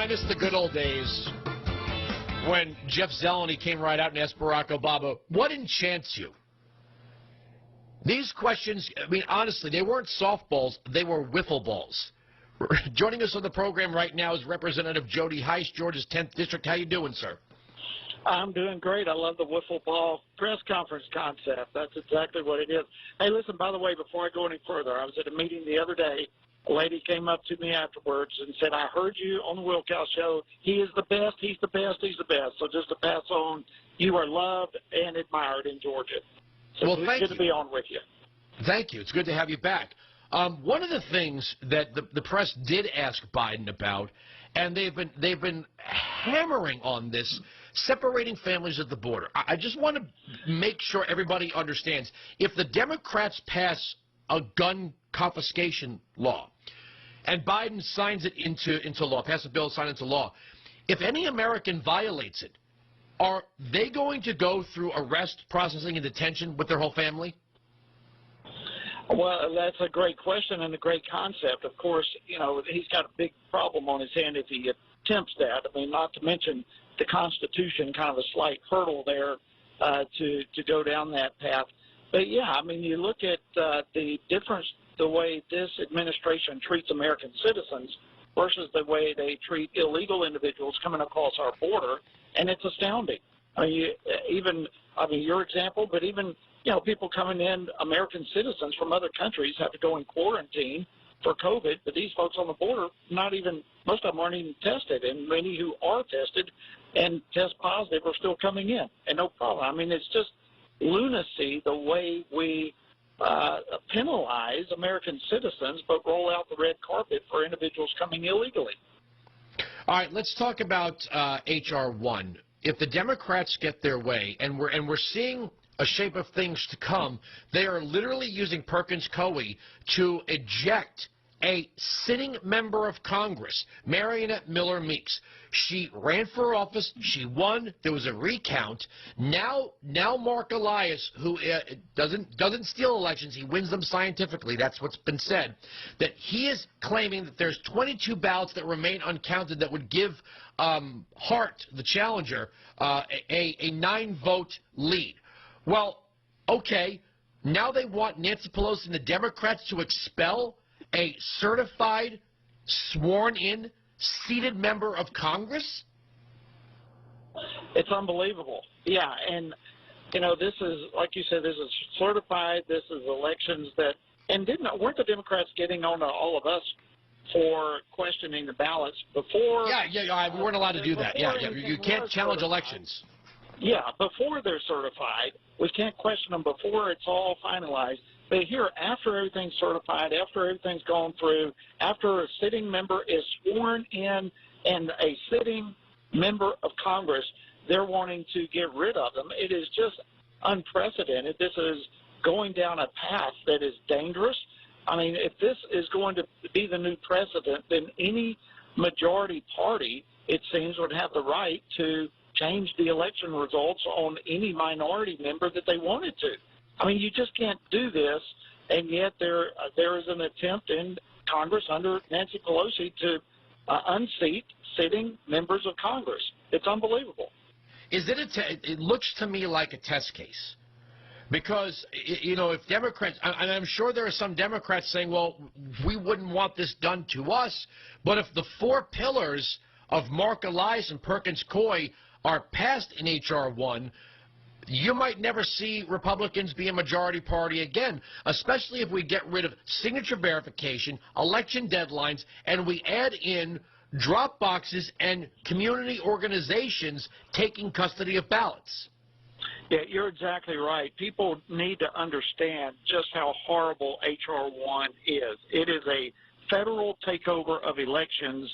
I miss the good old days when Jeff Zeleny came right out and asked Barack Obama, what enchants you? These questions, I mean, honestly, they weren't softballs, they were wiffle balls. Joining us on the program right now is Representative Jody Hice, Georgia's 10th District. How you doing, sir? I'm doing great. I love the wiffle ball press conference concept. That's exactly what it is. Hey, listen, by the way, before I go any further, I was at a meeting the other day. A lady came up to me afterwards and said, I heard you on the Wilkow show. He is the best. He's the best. He's the best. So just to pass on, you are loved and admired in Georgia. So well, it's good to be on with you. Thank you. It's good to have you back. One of the things that the press did ask Biden about, and they've been hammering on this, separating families at the border. I just want to make sure everybody understands, if the Democrats pass a gun confiscation law, and Biden signs it into law, pass a bill, sign it into law, if any American violates it, are they going to go through arrest, processing, and detention with their whole family? Well, that's a great question and a great concept. Of course, you know, he's got a big problem on his hand if he attempts that. I mean, not to mention the Constitution, kind of a slight hurdle there to go down that path. But, yeah, I mean, you look at the difference, the way this administration treats American citizens versus the way they treat illegal individuals coming across our border, and it's astounding. I mean, your example, but even, you know, people coming in, American citizens from other countries have to go in quarantine for COVID, but these folks on the border, most of them aren't even tested, and many who are tested and test positive are still coming in, and no problem. I mean, it's just lunacy the way we penalize American citizens but roll out the red carpet for individuals coming illegally. All right, let's talk about H.R. 1. If the Democrats get their way, and we're seeing a shape of things to come, they are literally using Perkins Coie to eject a sitting member of Congress, Marionette Miller Meeks. She ran for office. She won. There was a recount. Now Mark Elias, who doesn't steal elections, he wins them scientifically. That's what's been said. That he is claiming that there's 22 ballots that remain uncounted that would give Hart, the challenger, a 9-vote lead. Well, okay. Now they want Nancy Pelosi and the Democrats to expel a certified, sworn-in, seated member of Congress? It's unbelievable. Yeah, and, you know, this is, like you said, this is certified. This is elections that, and weren't the Democrats getting on to all of us for questioning the ballots before? Yeah, we weren't allowed to do that. Yeah, you can't challenge elections. Yeah, before they're certified. We can't question them before it's all finalized. But here, after everything's certified, after everything's gone through, after a sitting member is sworn in and a sitting member of Congress, they're wanting to get rid of them. It is just unprecedented. This is going down a path that is dangerous. I mean, if this is going to be the new precedent, then any majority party, it seems, would have the right to change the election results on any minority member that they wanted to. I mean, you just can't do this, and yet there is an attempt in Congress under Nancy Pelosi to unseat sitting members of Congress. It's unbelievable. Is it it looks to me like a test case. Because, you know, if Democrats, and I'm sure there are some Democrats saying, well, we wouldn't want this done to us, but if the 4 pillars of Mark Elias and Perkins Coie are passed in H.R. 1, you might never see Republicans be a majority party again, especially if we get rid of signature verification, election deadlines, and we add in drop boxes and community organizations taking custody of ballots. Yeah, you're exactly right. People need to understand just how horrible H.R. 1 is. It is a federal takeover of elections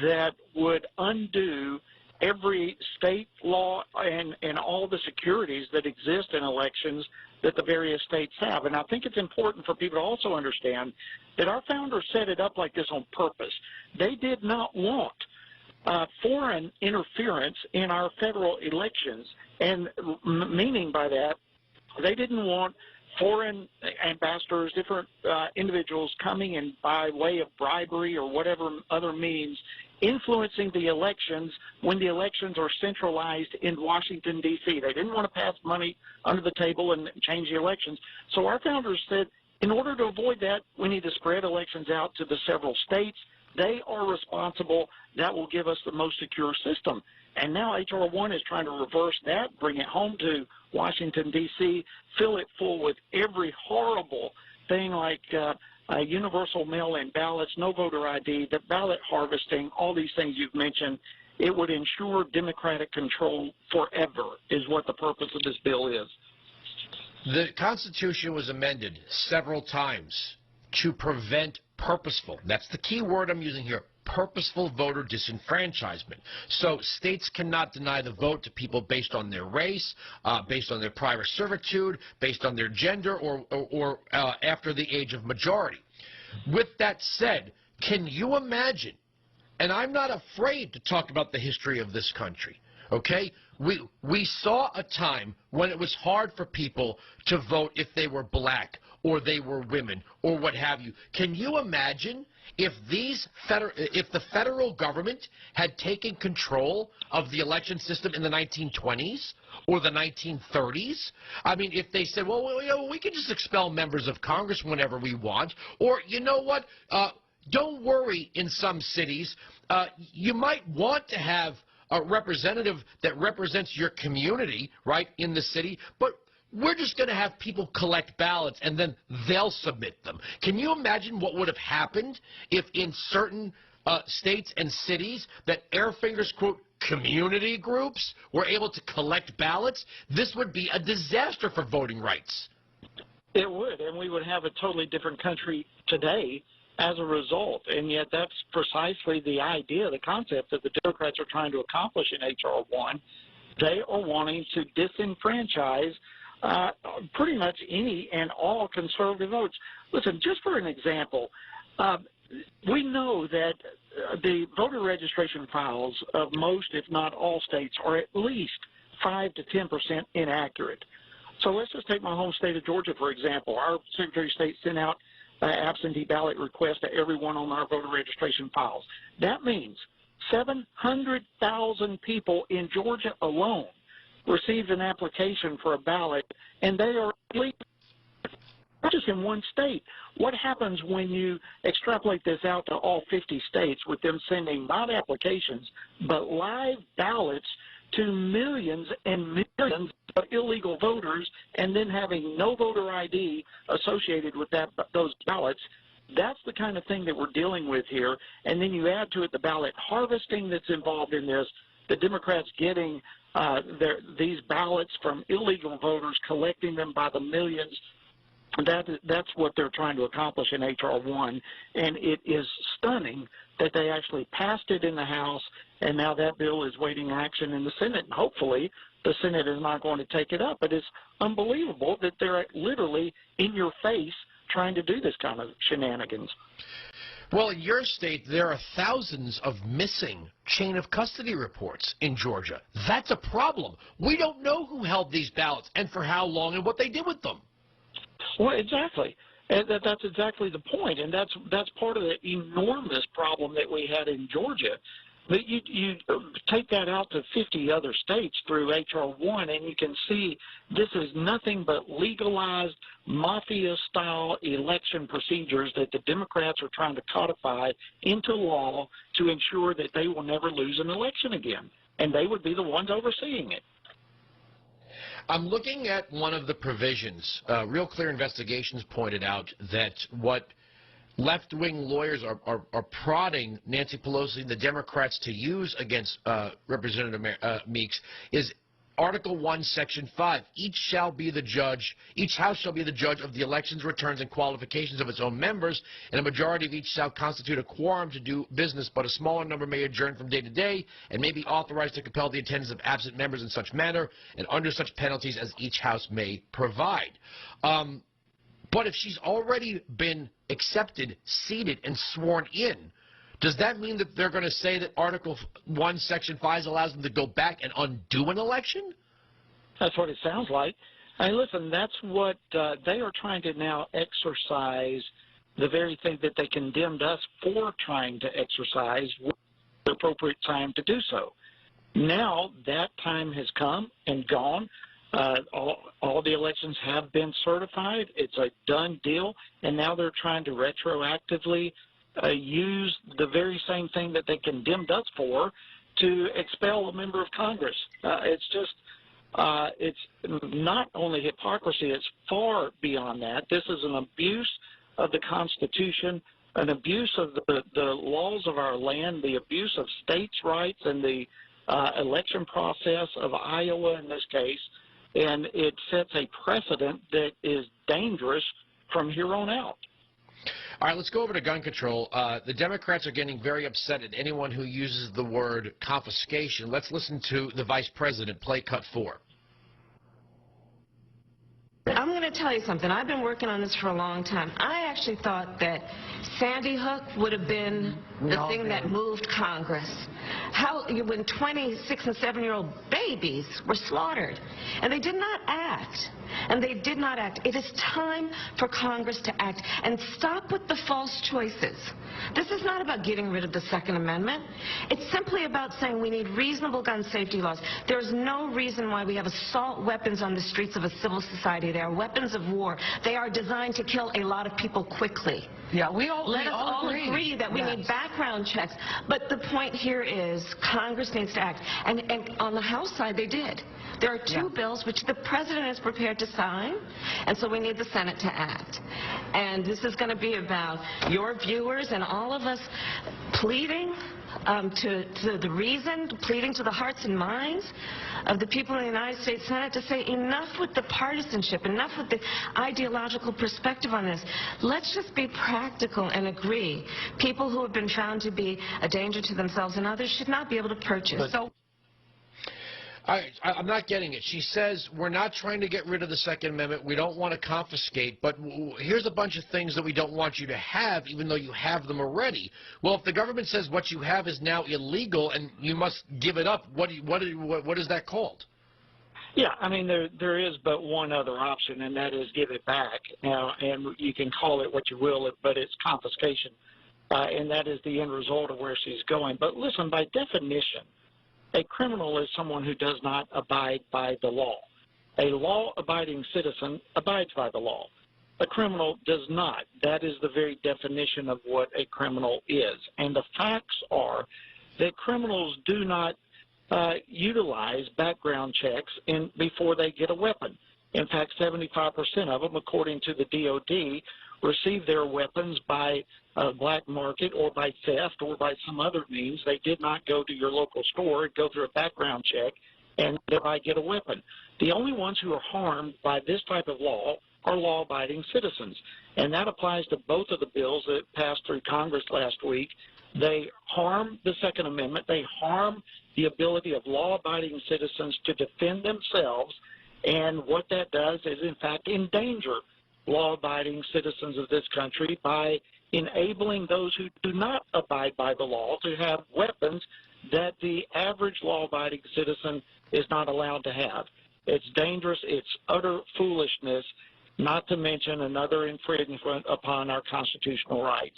that would undo every state law and all the securities that exist in elections that the various states have. And I think it's important for people to also understand that our founders set it up like this on purpose. They did not want foreign interference in our federal elections, and meaning by that, they didn't want foreign ambassadors, different individuals coming in by way of bribery or whatever other means influencing the elections when the elections are centralized in Washington, D.C. They didn't want to pass money under the table and change the elections. So our founders said, in order to avoid that, we need to spread elections out to the several states. They are responsible. That will give us the most secure system. And now H.R. 1 is trying to reverse that, bring it home to Washington, D.C., fill it full with every horrible thing like universal mail-in ballots, no voter ID, the ballot harvesting, all these things you've mentioned. It would ensure Democratic control forever is what the purpose of this bill is. The Constitution was amended several times to prevent purposeful, that's the key word I'm using here, purposeful voter disenfranchisement. So states cannot deny the vote to people based on their race, based on their prior servitude, based on their gender, or after the age of majority. With that said, can you imagine, and I'm not afraid to talk about the history of this country, okay? We saw a time when it was hard for people to vote if they were black or they were women or what have you. Can you imagine if the federal government had taken control of the election system in the 1920s or the 1930s? I mean, if they said, well, you know, we can just expel members of Congress whenever we want, or you know what, don't worry, in some cities, you might want to have a representative that represents your community, right, in the city, but we're just going to have people collect ballots and then they'll submit them. Can you imagine what would have happened if in certain states and cities that air fingers quote community groups were able to collect ballots? This would be a disaster for voting rights. It would, and we would have a totally different country today as a result. And yet that's precisely the idea, the concept that the Democrats are trying to accomplish in H.R. 1. They are wanting to disenfranchise pretty much any and all conservative votes. Listen, just for an example, we know that the voter registration files of most, if not all states, are at least 5 to 10% inaccurate. So let's just take my home state of Georgia, for example. Our Secretary of State sent out absentee ballot request to everyone on our voter registration files. That means 700,000 people in Georgia alone received an application for a ballot, and they are just in one state. What happens when you extrapolate this out to all 50 states with them sending not applications but live ballots to millions and millions of illegal voters and then having no voter ID associated with those ballots? That's the kind of thing that we're dealing with here. And then you add to it the ballot harvesting that's involved in this, the Democrats getting these ballots from illegal voters, collecting them by the millions. That's what they're trying to accomplish in H.R. 1, and it is stunning that they actually passed it in the House, and now that bill is waiting action in the Senate, and hopefully the Senate is not going to take it up. But it's unbelievable that they're literally in your face trying to do this kind of shenanigans. Well, in your state, there are thousands of missing chain of custody reports in Georgia. That's a problem. We don't know who held these ballots and for how long and what they did with them. Well, exactly. And that's exactly the point, and that's part of the enormous problem that we had in Georgia. But you take that out to 50 other states through H.R. 1, and you can see this is nothing but legalized mafia-style election procedures that the Democrats are trying to codify into law to ensure that they will never lose an election again, and they would be the ones overseeing it. I'm looking at one of the provisions. Real Clear Investigations pointed out that what left-wing lawyers are prodding Nancy Pelosi and the Democrats to use against Representative Meeks is Article 1, Section 5. Each house shall be the judge of the elections, returns, and qualifications of its own members, and a majority of each shall constitute a quorum to do business, but a smaller number may adjourn from day to day, and may be authorized to compel the attendance of absent members in such manner, and under such penalties as each house may provide. But if she's already been accepted, seated, and sworn in, does that mean that they're going to say that Article 1, Section 5 allows them to go back and undo an election? That's what it sounds like. And listen, that's what they are trying to now exercise, the very thing that they condemned us for trying to exercise. They're appropriate time to do so. Now that time has come and gone. All the elections have been certified. It's a done deal, and now they're trying to retroactively use the very same thing that they condemned us for to expel a member of Congress. It's just, it's not only hypocrisy, it's far beyond that. This is an abuse of the Constitution, an abuse of the laws of our land, the abuse of states' rights and the election process of Iowa in this case, and it sets a precedent that is dangerous from here on out. All right, let's go over to gun control. The Democrats are getting very upset at anyone who uses the word confiscation. Let's listen to the Vice President. Play cut 4. I'm going to tell you something. I've been working on this for a long time. I actually thought that Sandy Hook would have been the thing that moved Congress. When 26 and 7-year-old babies were slaughtered, and they did not act. And they did not act. It is time for Congress to act and stop with the false choices. This is not about getting rid of the Second Amendment. It's simply about saying we need reasonable gun safety laws. There's no reason why we have assault weapons on the streets of a civil society. They are weapons of war. They are designed to kill a lot of people quickly. Yeah, Let us all agree that we need background checks. But the point here is Congress needs to act. And on the House side, they did. There are two bills which the President is prepared to sign, and so we need the Senate to act. And this is going to be about your viewers and all of us pleading to the reason, pleading to the hearts and minds of the people in the United States Senate to say enough with the partisanship, enough with the ideological perspective on this. Let's just be practical and agree. People who have been found to be a danger to themselves and others should not be able to purchase. I'm not getting it. She says we're not trying to get rid of the Second Amendment. We don't want to confiscate, but here's a bunch of things that we don't want you to have, even though you have them already. Well, if the government says what you have is now illegal and you must give it up, what is that called? Yeah, I mean, there is but one other option, and that is give it back. Now, and you can call it what you will, but it's confiscation, and that is the end result of where she's going. But listen, by definition, a criminal is someone who does not abide by the law. A law-abiding citizen abides by the law. A criminal does not. That is the very definition of what a criminal is. And the facts are that criminals do not utilize background checks before they get a weapon. In fact, 75% of them, according to the DOD, receive their weapons by black market or by theft or by some other means. They did not go to your local store and go through a background check and thereby get a weapon. The only ones who are harmed by this type of law are law-abiding citizens, and that applies to both of the bills that passed through Congress last week. They harm the Second Amendment. They harm the ability of law-abiding citizens to defend themselves, and what that does is, in fact, endanger law-abiding citizens of this country by enabling those who do not abide by the law to have weapons that the average law-abiding citizen is not allowed to have. It's dangerous. It's utter foolishness, not to mention another infringement upon our constitutional rights.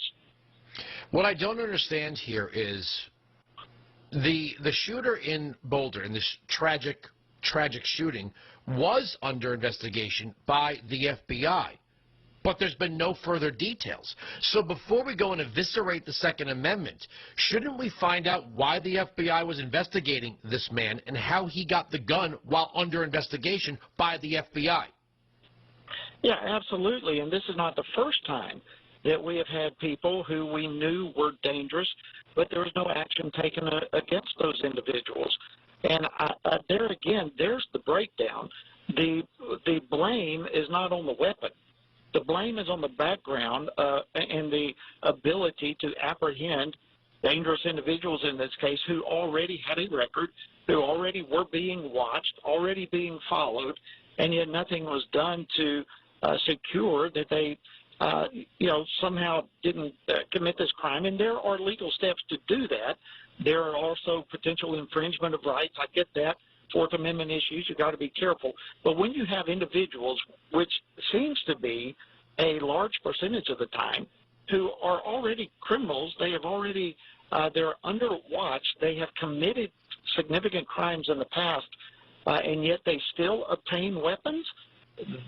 What I don't understand here is the shooter in Boulder, in this tragic shooting, was under investigation by the FBI, but there's been no further details. So before we go and eviscerate the Second Amendment, shouldn't we find out why the FBI was investigating this man and how he got the gun while under investigation by the FBI? Yeah, absolutely, and this is not the first time that we have had people who we knew were dangerous, but there was no action taken against those individuals. And there again, there's the breakdown. The blame is not on the weapon. The blame is on the background and the ability to apprehend dangerous individuals in this case who already had a record, who already were being watched, already being followed, and yet nothing was done to secure that they somehow didn't commit this crime. And there are legal steps to do that. There are also potential infringement of rights. I get that. Fourth Amendment issues, you've got to be careful. But when you have individuals, which seems to be a large percentage of the time, who are already criminals. They have already, they're under watch. They have committed significant crimes in the past, and yet they still obtain weapons.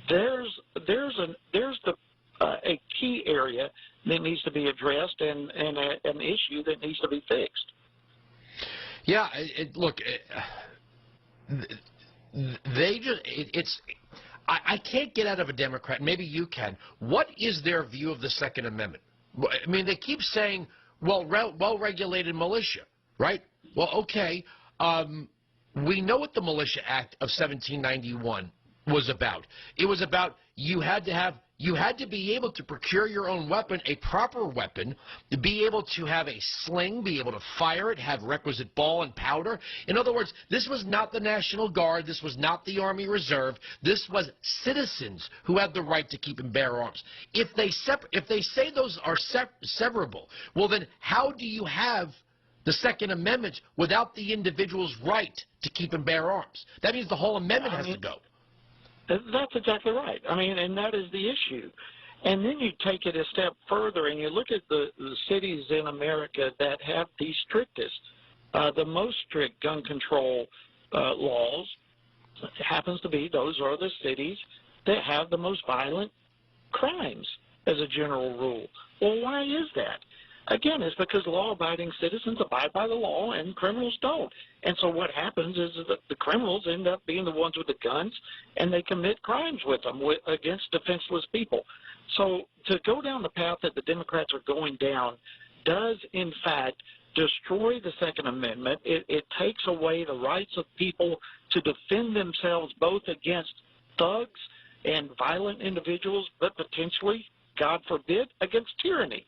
There's a key area that needs to be addressed and an issue that needs to be fixed. Yeah, look, they just, I can't get out of a Democrat, maybe you can. What is their view of the Second Amendment? I mean, they keep saying, well, well-regulated militia, right? Well, okay, we know what the Militia Act of 1791 was about. It was about you had to be able to procure your own weapon, a proper weapon, to be able to have a sling, be able to fire it, have requisite ball and powder. In other words, this was not the National Guard. This was not the Army Reserve. This was citizens who had the right to keep and bear arms. If they say those are severable, well, then how do you have the Second Amendment without the individual's right to keep and bear arms? That means the whole amendment has to go. That's exactly right. I mean, and that is the issue. And then you take it a step further and you look at the cities in America that have the strictest, the most strict gun control laws. It happens to be those are the cities that have the most violent crimes as a general rule. Well, why is that? Again, it's because law-abiding citizens abide by the law and criminals don't. And so what happens is that the criminals end up being the ones with the guns, and they commit crimes with them against defenseless people. So to go down the path that the Democrats are going down does, in fact, destroy the Second Amendment. It takes away the rights of people to defend themselves both against thugs and violent individuals, but potentially, God forbid, against tyranny.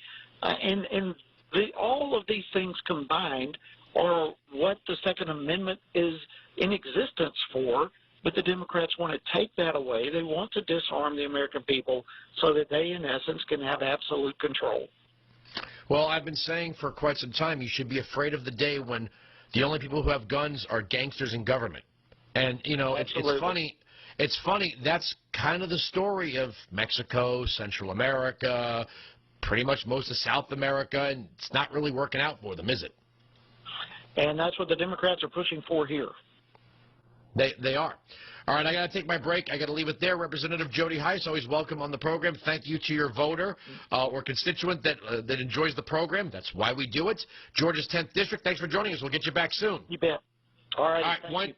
All of these things combined are what the Second Amendment is in existence for, but the Democrats want to take that away. They want to disarm the American people so that they, in essence, can have absolute control. Well, I've been saying for quite some time you should be afraid of the day when the only people who have guns are gangsters in government. And, you know, it's funny. It's funny. That's kind of the story of Mexico, Central America, pretty much most of South America, and it's not really working out for them, is it? And that's what the Democrats are pushing for here. They are. All right, I got to take my break. I got to leave it there. Representative Jody Hice, always welcome on the program. Thank you to your voter or constituent that enjoys the program. That's why we do it. Georgia's 10th District, thanks for joining us. We'll get you back soon. You bet. All right. All right.